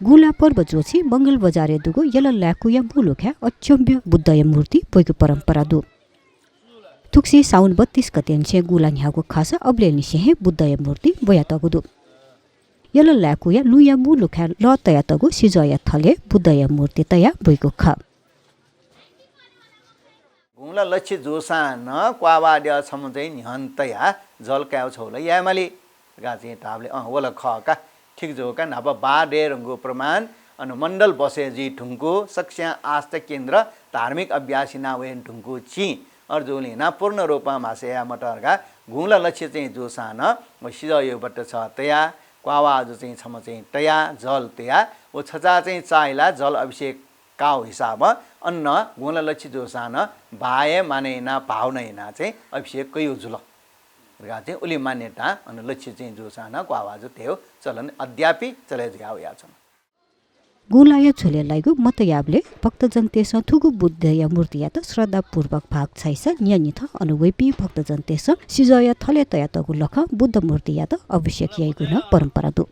गुला पर्व जोची मंगल बजारे दुगो यल ल्याकुया मुलुख्या अचम्य बुद्धय मूर्ति पोइको परम्परा दु थुक्सी साउन 32 गतेन्से गुला न्याको खासा अब्ले निसे बुद्धय मूर्ति बोया तगुदु यल ल्याकुया लुया मुलुख्या ल तया तगु सिजया थले बुद्धय मूर्ति तया बोइको ख गुला लक्ष्य जोसान क्वावाड्या छम चाहिँ निहन्तया जल क्याउ छौला यामाली गा चाहिँ ताबले वला खका ठीक जो का नाप बाडे रंगो प्रमाण अनुमंडल बसे जी ठुंको सक्ष्या आस्था केन्द्र धार्मिक अभ्यासिना वेन ठुंको छि और जोले ना पूर्ण रूपमा मासेया मटरगा गुला लक्ष्य चाहिँ जोसान सिजयोबाट छ तया क्वावा जो चाहिँ छम चाहिँ तया जल तया ओ छचा चाहिँ चाइला जल अभिषेक काउ हिसाब अन्न गुला लक्ष्य जोसान भाय मानेना भावनैना चाहिँ अभिषेक कयु जुल गा चाहिँ उली मान्यता अनि लक्ष्य चाहिँ जोसान क्वावा जो त्यो चलन अद्यापि चले जाउ या छन् गुलाय छोले लाइगु मतयाबले भक्तजन तेस थुगु बुद्धय मूर्ति यात श्रद्धा पूर्वक भाग छैस नियमित अनुवैपी भक्तजन तेस सिजय थले तया तगु लख बुद्ध मूर्ति यात अभिषेक याइगु न परम्परा दु